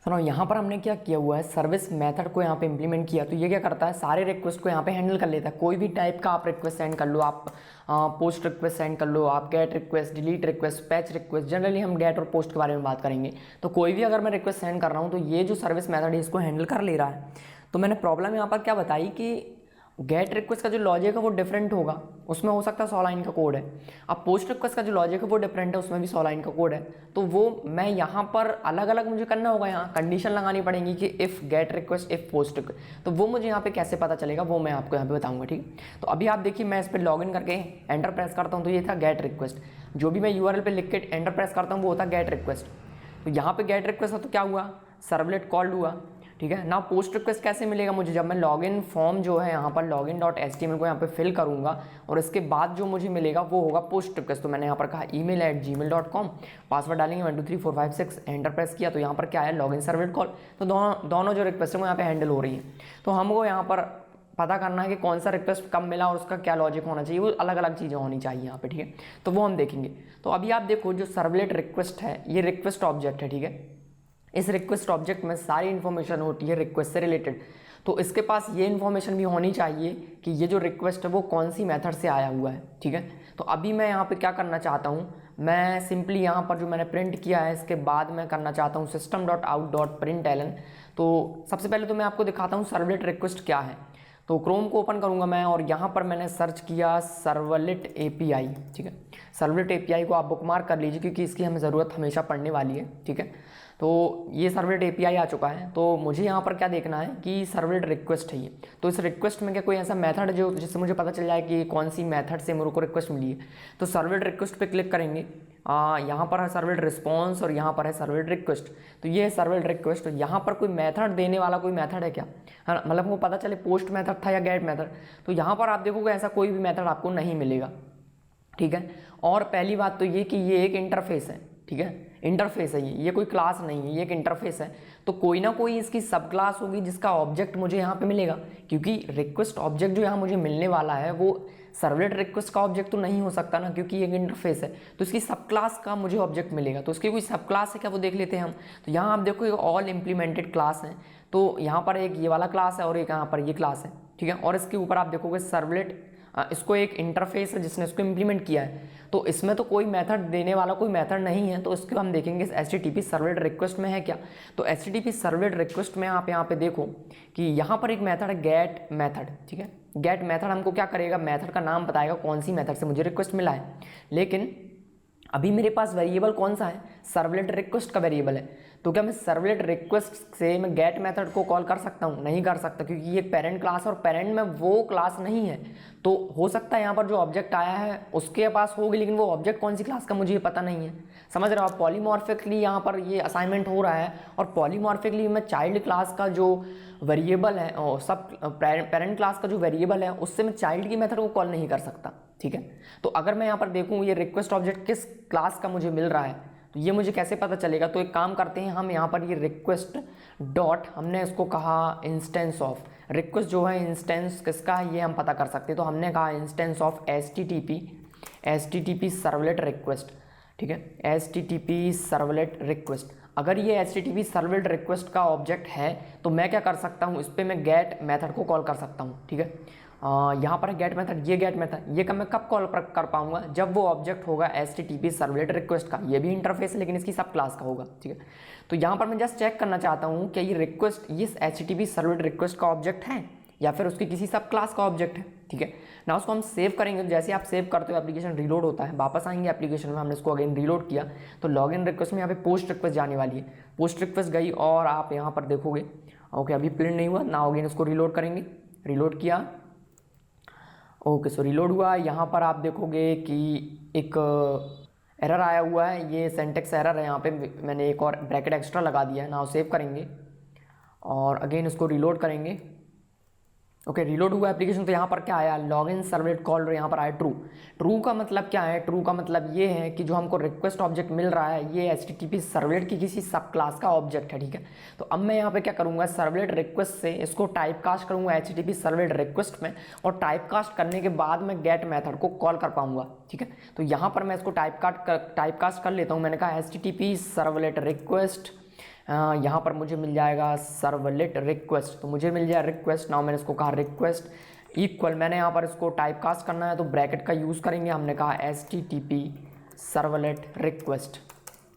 सुनो, यहाँ पर हमने क्या किया हुआ है, सर्विस मेथड को यहाँ पे इंप्लीमेंट किया। तो ये क्या करता है, सारे रिक्वेस्ट को यहाँ पे हैंडल कर लेता है। कोई भी टाइप का आप रिक्वेस्ट सेंड कर लो, आप पोस्ट रिक्वेस्ट सेंड कर लो, आप gate request, delete request, patch request. Generally हम गेट और पोस्ट के बारे में बात करेंगे। तो कोई भी अगर मैं रिक्वेस्ट सेंड कर रहा हूँ तो ये जो सर्विस मेथड है इसको हैंडल कर ले रहा है। तो मैंने प्रॉब्लम यहाँ पर क्या बताई कि गेट रिक्वेस्ट का जो लॉजिक है वो डिफरेंट होगा, उसमें हो सकता है 100 लाइन का कोड है। अब पोस्ट रिक्वेस्ट का जो लॉजिक है वो डिफरेंट है, उसमें भी 100 लाइन का कोड है। तो वो मैं यहाँ पर अलग अलग मुझे करना होगा, यहाँ कंडीशन लगानी पड़ेगी कि if gate request, if post request. तो वो मुझे यहाँ पे कैसे पता चलेगा वो मैं आपको यहाँ पे बताऊँगा, ठीक। तो अभी आप देखिए, मैं इस पर लॉग इन करके एंटर प्रेस करता हूँ तो ये था गेट रिक्वेस्ट। जो भी मैं URL पर लिख के एंटर प्रेस करता हूँ वो होता है गेट रिक्वेस्ट। तो यहाँ पे गेट रिक्वेस्ट था तो क्या हुआ, सर्वलेट कॉल्ड हुआ, ठीक है ना। पोस्ट रिक्वेस्ट कैसे मिलेगा मुझे, जब मैं लॉगिन फॉर्म जो है यहाँ पर login.html को यहाँ पे फिल करूँगा और इसके बाद जो मुझे मिलेगा वो होगा पोस्ट रिक्वेस्ट। तो मैंने यहाँ पर कहा email@gmail.com, पासवर्ड डालेंगे 1 2 3 4 5 6, एंटर प्रेस किया तो यहाँ पर क्या है, लॉगिन सर्वलेट कॉल। तो दोनों जो रिक्वेस्ट है वो यहाँ पे हैंडल हो रही है। तो हमको यहाँ पर पता करना है कि कौन सा रिक्वेस्ट कब मिला और उसका क्या लॉजिक होना चाहिए, वो अलग अलग चीज़ें होनी चाहिए यहाँ पे, ठीक है। तो वो हम देखेंगे। तो अभी आप देखो, जो सर्वलेट रिक्वेस्ट है ये रिक्वेस्ट ऑब्जेक्ट है, ठीक है। इस रिक्वेस्ट ऑब्जेक्ट में सारी इन्फॉर्मेशन होती है रिक्वेस्ट से रिलेटेड। तो इसके पास ये इन्फॉर्मेशन भी होनी चाहिए कि ये जो रिक्वेस्ट है वो कौन सी मेथड से आया हुआ है, ठीक है। तो अभी मैं यहाँ पे क्या करना चाहता हूँ, मैं सिंपली यहाँ पर जो मैंने प्रिंट किया है इसके बाद मैं करना चाहता हूँ system.out.println। तो सबसे पहले तो मैं आपको दिखाता हूँ सर्वलेट रिक्वेस्ट क्या है। तो क्रोम को ओपन करूंगा मैं और यहाँ पर मैंने सर्च किया सर्वलेट API, ठीक है। सर्वलेट API को आप बुकमार्क कर लीजिए क्योंकि इसकी हमें ज़रूरत हमेशा पड़ने वाली है, ठीक है। तो ये सर्वलेट API आ चुका है। तो मुझे यहाँ पर क्या देखना है कि सर्वलेट रिक्वेस्ट है ये। तो इस रिक्वेस्ट में क्या कोई ऐसा मेथड है जो जिससे मुझे पता चल जाए कि कौन सी मेथड से मेरे को रिक्वेस्ट मिली है। तो सर्वलेट रिक्वेस्ट पे क्लिक करेंगे, यहाँ पर है सर्वलेट रिस्पॉन्स और यहाँ पर है सर्वलेट रिक्वेस्ट। तो ये है सर्वलेट रिक्वेस्ट। यहाँ पर कोई मेथड देने वाला कोई मेथड है क्या, है ना, मतलब वो पता चले पोस्ट मेथड था या गेट मेथड। तो यहाँ पर आप देखोगे ऐसा कोई भी मेथड आपको नहीं मिलेगा, ठीक है। और पहली बात तो ये कि ये एक इंटरफेस है, ठीक है। इंटरफेस है ये कोई क्लास नहीं है, ये एक इंटरफेस है। तो कोई ना कोई इसकी सब क्लास होगी जिसका ऑब्जेक्ट मुझे यहाँ पे मिलेगा, क्योंकि रिक्वेस्ट ऑब्जेक्ट जो यहाँ मुझे मिलने वाला है वो सर्वलेट रिक्वेस्ट का ऑब्जेक्ट तो नहीं हो सकता ना, क्योंकि ये एक इंटरफेस है। तो इसकी सब क्लास का मुझे ऑब्जेक्ट मिलेगा। तो इसकी कोई सब क्लास है क्या, वो देख लेते हैं हम। तो यहाँ आप देखो ये ऑल इम्प्लीमेंटेड क्लास है। तो यहाँ पर एक ये वाला क्लास है और एक यहाँ पर ये क्लास है, ठीक है। और इसके ऊपर आप देखोगे सर्वलेट, इसको एक इंटरफेस है जिसने इसको इम्प्लीमेंट किया है। तो इसमें तो कोई मेथड देने वाला कोई मेथड नहीं है। तो इसको हम देखेंगे HTTP सर्वलेट रिक्वेस्ट में है क्या। तो HTTP सर्वलेट रिक्वेस्ट में आप यहाँ पे देखो कि यहाँ पर एक मेथड है गेट मेथड, ठीक है। गेट मेथड हमको क्या करेगा, मेथड का नाम बताएगा कौन सी मेथड से मुझे रिक्वेस्ट मिला है। लेकिन अभी मेरे पास वेरिएबल कौन सा है, सर्वलेट रिक्वेस्ट का वेरिएबल है। तो क्या मैं सर्वलेट रिक्वेस्ट से मैं गेट मेथड को कॉल कर सकता हूँ, नहीं कर सकता, क्योंकि ये पेरेंट क्लास और पेरेंट में वो क्लास नहीं है। तो हो सकता है यहाँ पर जो ऑब्जेक्ट आया है उसके पास होगी, लेकिन वो ऑब्जेक्ट कौन सी क्लास का मुझे ये पता नहीं है। समझ रहे हो आप, पॉलीमॉर्फिकली यहाँ पर ये असाइनमेंट हो रहा है और पॉलीमॉर्फिकली मैं चाइल्ड क्लास का जो वेरिएबल है और सब पेरेंट क्लास का जो वेरिएबल है उससे मैं चाइल्ड की मेथड को कॉल नहीं कर सकता, ठीक है। तो अगर मैं यहाँ पर देखूँ ये रिक्वेस्ट ऑब्जेक्ट किस क्लास का मुझे मिल रहा है तो ये मुझे कैसे पता चलेगा। तो एक काम करते हैं हम, यहाँ पर ये रिक्वेस्ट डॉट, हमने इसको कहा इंस्टेंस ऑफ, रिक्वेस्ट जो है इंस्टेंस किसका है ये हम पता कर सकते हैं। तो हमने कहा instance of HTTP servlet request, ठीक है। HTTP सर्वलेट रिक्वेस्ट, अगर ये HTTP सर्वलेट रिक्वेस्ट का ऑब्जेक्ट है तो मैं क्या कर सकता हूँ, इस पर मैं गेट मेथड को कॉल कर सकता हूँ, ठीक है। यहाँ पर है गेट मेथड, ये गेट मेथड, ये मैं कब कॉल कर पाऊंगा, जब वो ऑब्जेक्ट होगा HTTP सर्वलेट रिक्वेस्ट का। ये भी इंटरफेस है लेकिन इसकी सब क्लास का होगा, ठीक है। तो यहाँ पर मैं जस्ट चेक करना चाहता हूँ क्या ये रिक्वेस्ट ये HTTP सर्वलेट रिक्वेस्ट का ऑब्जेक्ट है या फिर उसकी किसी सब क्लास का ऑब्जेक्ट है, ठीक है ना। उसको हम सेव करेंगे, जैसे आप सेव करते हो एप्लीकेशन रीलोड होता है, वापस आएंगे एप्लीकेशन में, हमने इसको अगेन रीलोड किया तो लॉगिन रिक्वेस्ट में यहाँ पे पोस्ट रिक्वेस्ट जाने वाली है। पोस्ट रिक्वेस्ट गई और आप यहाँ पर देखोगे ओके अभी प्रिंट नहीं हुआ ना, अगेन इसको रीलोड करेंगे, रीलोड किया ओके सो रीलोड हुआ। यहाँ पर आप देखोगे कि एक एरर आया हुआ है, ये सिंटैक्स एरर है, यहाँ पे मैंने एक और ब्रैकेट एक्स्ट्रा लगा दिया है ना। सेव करेंगे और अगेन इसको रीलोड करेंगे, ओके रीलोड हुआ एप्लीकेशन। तो यहाँ पर क्या आया, लॉगिन सर्वलेट कॉल, यहाँ पर आया ट्रू। ट्रू का मतलब क्या है, ट्रू का मतलब ये है कि जो हमको रिक्वेस्ट ऑब्जेक्ट मिल रहा है ये HTTP सर्वलेट की किसी सब क्लास का ऑब्जेक्ट है, ठीक है। तो अब मैं यहाँ पे क्या करूँगा, सर्वलेट रिक्वेस्ट से इसको टाइप कास्ट करूँगा HTTP सर्वलेट रिक्वेस्ट में, और टाइप कास्ट करने के बाद मैं गेट मेथड को कॉल कर पाऊँगा, ठीक है। तो यहाँ पर मैं इसको टाइप कास्ट कर लेता हूँ। मैंने कहा HTTP सर्वलेट रिक्वेस्ट यहाँ पर मुझे मिल जाएगा सर्वलेट रिक्वेस्ट, तो मुझे मिल जाए रिक्वेस्ट। नाउ मैंने इसको कहा रिक्वेस्ट इक्वल, मैंने यहाँ पर इसको टाइप कास्ट करना है तो ब्रैकेट का यूज़ करेंगे। हमने कहा HTTP servlet request,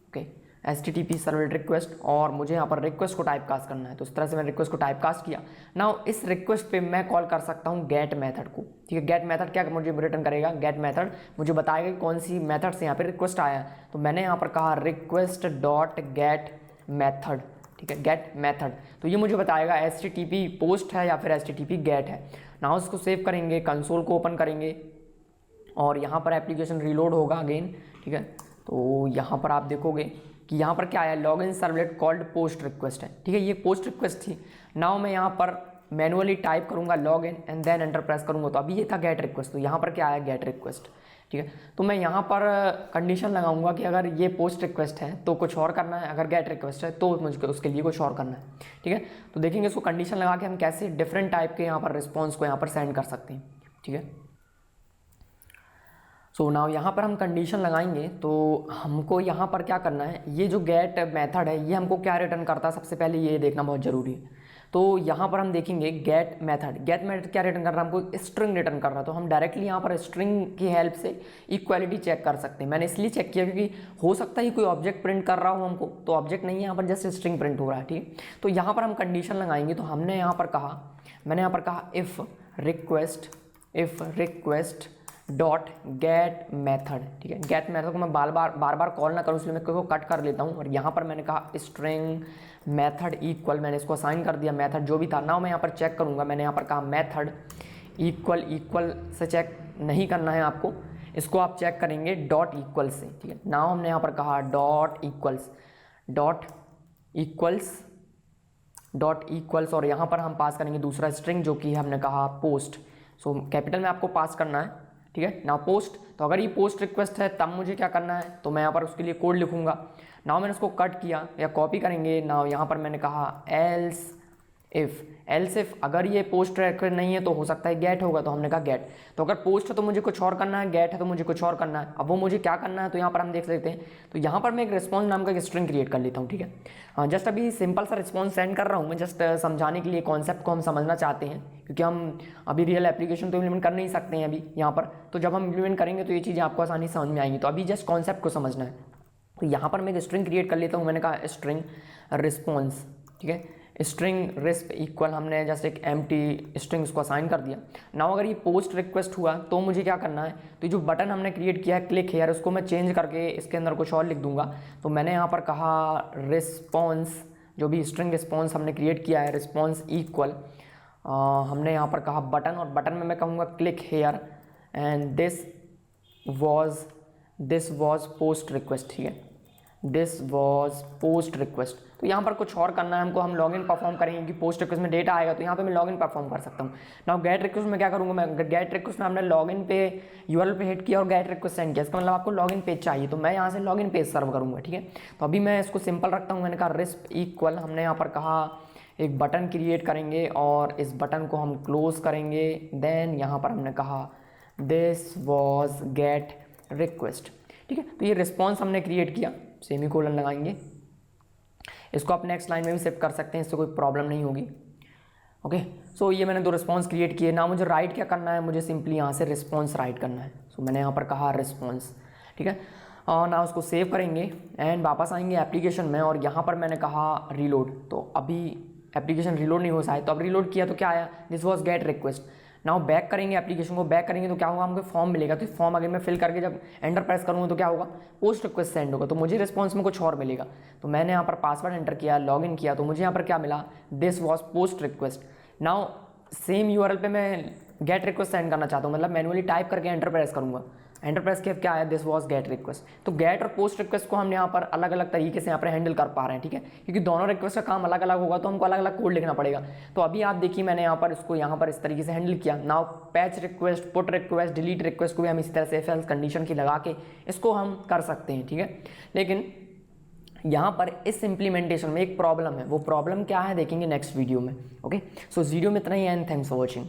okay, HTTP servlet request, और मुझे यहाँ पर रिक्वेस्ट को टाइप कास्ट करना है। तो इस तरह से मैंने रिक्वेस्ट को टाइप कास्ट किया। नाउ इस रिक्वेस्ट पे मैं कॉल कर सकता हूँ गेट मेथड को, ठीक है। गेट मेथड क्या मुझे रिटर्न करेगा, गेट मेथड मुझे बताएगा कि कौन सी मेथड से यहाँ पे रिक्वेस्ट आया है। तो मैंने यहाँ पर कहा रिक्वेस्ट डॉट गेट मेथड, ठीक है, गेट मेथड। तो ये मुझे बताएगा HTTP पोस्ट है या फिर HTTP गेट है। नाउ इसको सेव करेंगे, कंसोल को ओपन करेंगे और यहाँ पर एप्लीकेशन रीलोड होगा अगेन, ठीक है। तो यहाँ पर आप देखोगे कि यहाँ पर क्या आया, login servlet called post request है, ठीक है, ये पोस्ट रिक्वेस्ट थी। नाउ मैं यहाँ पर मैनुअली टाइप करूँगा login and then enter press करूँगा, तो अभी ये था गेट रिक्वेस्ट, तो यहाँ पर क्या आया, गेट रिक्वेस्ट, ठीक है। तो मैं यहाँ पर कंडीशन लगाऊंगा कि अगर ये पोस्ट रिक्वेस्ट है तो कुछ और करना है, अगर गेट रिक्वेस्ट है तो मुझे उसके लिए कुछ और करना है, ठीक है। तो देखेंगे इसको कंडीशन लगा के हम कैसे डिफरेंट टाइप के यहाँ पर रिस्पॉन्स को यहाँ पर सेंड कर सकते हैं, ठीक है। सो नाउ यहाँ पर हम कंडीशन लगाएंगे तो हमको यहाँ पर क्या करना है, ये जो गेट मेथड है ये हमको क्या रिटर्न करता है, सबसे पहले ये देखना बहुत ज़रूरी है। तो यहाँ पर हम देखेंगे गेट मेथड क्या रिटर्न कर रहा है, हमको स्ट्रिंग रिटर्न कर रहा है। तो हम डायरेक्टली यहाँ पर स्ट्रिंग की हेल्प से इक्वालिटी चेक कर सकते हैं। मैंने इसलिए चेक किया क्योंकि हो सकता है कोई ऑब्जेक्ट प्रिंट कर रहा हो हमको, तो ऑब्जेक्ट नहीं है यहाँ पर, जस्ट स्ट्रिंग प्रिंट हो रहा है, ठीक है। तो यहाँ पर हम कंडीशन लगाएंगे, तो हमने यहाँ पर कहा, मैंने यहाँ पर कहा if request dot get method, ठीक है। गेट मेथड को मैं बार बार कॉल ना करूँ इसलिए मैं इसको कट कर लेता हूँ, और यहाँ पर मैंने कहा स्ट्रिंग मेथड इक्वल, मैंने इसको असाइन कर दिया मेथड जो भी था। नाउ मैं यहाँ पर चेक करूँगा, मैंने यहाँ पर कहा मेथड इक्वल से चेक नहीं करना है आपको, इसको आप चेक करेंगे डॉट इक्वल से, ठीक है। नाउ हमने यहाँ पर कहा डॉट इक्वल्स और यहाँ पर हम पास करेंगे दूसरा स्ट्रिंग जो कि हमने कहा पोस्ट। सो कैपिटल में आपको पास करना है, ठीक है। नाउ पोस्ट, तो अगर ये पोस्ट रिक्वेस्ट है तब मुझे क्या करना है, तो मैं यहाँ पर उसके लिए कोड लिखूंगा। नाउ मैंने उसको कट किया या कॉपी करेंगे। नाउ यहाँ पर मैंने कहा एल्स इफ अगर ये पोस्ट रिक्वेस्ट नहीं है तो हो सकता है गेट होगा, तो हमने कहा गेट। तो अगर पोस्ट है तो मुझे कुछ और करना है, गेट है तो मुझे कुछ और करना है। अब वो मुझे क्या करना है तो यहाँ पर हम देख सकते हैं। तो यहाँ पर मैं एक रिस्पॉन्स नाम का एक स्ट्रिंग क्रिएट कर लेता हूँ, ठीक है। हाँ, जस्ट अभी सिंपल सा रिस्पॉन्स सेंड कर रहा हूँ मैं, जस्ट समझाने के लिए कॉन्सेप्ट को हम समझना चाहते हैं, क्योंकि हम अभी रियल एप्लीकेशन तो इम्प्लीमेंट कर नहीं सकते हैं अभी यहाँ पर। तो जब हम इम्प्लीमेंट करेंगे तो ये चीज़ें आपको आसानी समझ में आएंगी। तो अभी जस्ट कॉन्सेप्ट को समझना है। तो यहाँ पर मैं एक स्ट्रिंग क्रिएट कर लेता हूँ, मैंने कहा स्ट्रिंग रिस्पॉन्स, ठीक है। स्ट्रिंग रिस्प इक्वल, हमने जस्ट एक एम्प्टी स्ट्रिंग उसको असाइन कर दिया। नाउ अगर ये पोस्ट रिक्वेस्ट हुआ तो मुझे क्या करना है, तो जो बटन हमने क्रिएट किया है क्लिक हेयर, उसको मैं चेंज करके इसके अंदर कुछ और लिख दूंगा। तो मैंने यहाँ पर कहा रिस्पॉन्स, जो भी स्ट्रिंग रिस्पॉन्स हमने क्रिएट किया है रिस्पॉन्स इक्वल, हमने यहाँ पर कहा बटन, और बटन में मैं कहूँगा click here and this was post request, ठीक है, दिस वॉज पोस्ट रिक्वेस्ट। तो यहाँ पर कुछ और करना है हमको, हम लॉगिन परफॉर्म करेंगे कि पोस्ट रिक्वेस्ट में डेटा आएगा, तो यहाँ पे मैं लॉगिन परफॉर्म कर सकता हूँ। नाउ गेट रिक्वेस्ट में क्या करूँगा, मैं गेट रिक्वेस्ट में हमने लॉगिन पे यूआरएल पे हिट किया और गेट रिक्वेस्ट सेंड किया, इसका मतलब आपको लॉगिन पेज चाहिए, तो मैं यहाँ से लॉगिन पेज सर्व करूँगा, ठीक है। तो अभी मैं इसको सिंपल रखता हूँ, मैंने कहा रिस्प इक्वल, हमने यहाँ पर कहा एक बटन क्रिएट करेंगे और इस बटन को हम क्लोज करेंगे। देन यहाँ पर हमने कहा दिस वॉज गेट रिक्वेस्ट, ठीक है। तो ये रिस्पॉन्स हमने क्रिएट किया, सेमीकोलन लगाएंगे, इसको आप नेक्स्ट लाइन में भी सेव कर सकते हैं, इससे कोई प्रॉब्लम नहीं होगी, ओके। सो ये मैंने दो रिस्पॉन्स क्रिएट किए। ना मुझे राइट क्या करना है, मुझे सिंपली यहाँ से रिस्पॉन्स राइट करना है। सो मैंने यहाँ पर कहा रिस्पॉन्स, ठीक है। और ना उसको सेव करेंगे एंड वापस आएंगे एप्लीकेशन में, और यहाँ पर मैंने कहा रीलोड। तो अभी एप्लीकेशन रीलोड नहीं हो सा है, तो अब रीलोड किया तो क्या आया, this was gate request. Now back करेंगे, एप्लीकेशन को बैक करेंगे तो क्या होगा, हमको फॉर्म मिलेगा। तो फॉर्म अगर मैं फिल करके जब एंटर प्रेस करूँगा तो क्या होगा, पोस्ट रिक्वेस्ट सेंड होगा, तो मुझे रिस्पॉन्स में कुछ और मिलेगा। तो मैंने यहाँ पर पासवर्ड एंटर किया, लॉगिन किया, तो मुझे यहाँ पर क्या मिला, this was post request. Now same URL पे मैं गेट रिक्वेस्ट सेंड करना चाहता हूँ, मतलब मैनुअली टाइप करके एंटर प्रेस करूँगा, एंटर प्रेस किया क्या आया, दिस वॉज गेट रिक्वेस्ट। तो गेट और पोस्ट रिक्वेस्ट को हम यहाँ पर अलग अलग तरीके से यहाँ पर हैंडल कर पा रहे हैं, ठीक है, क्योंकि दोनों रिक्वेस्ट का काम अलग अलग होगा तो हमको अलग अलग कोड लिखना पड़ेगा। तो अभी आप देखिए मैंने यहाँ पर इसको यहाँ पर इस तरीके से हैंडल किया। Now patch request, put request, delete request को भी हम इसी तरह से इफ एल्स कंडीशन की लगा के इसको हम कर सकते हैं, ठीक है। लेकिन यहाँ पर इस इम्प्लीमेंटेशन में एक प्रॉब्लम है, वो प्रॉब्लम क्या है देखेंगे नेक्स्ट वीडियो में, ओके। सो इस वीडियो में इतना ही है एंड थैंक्स फॉर वॉचिंग।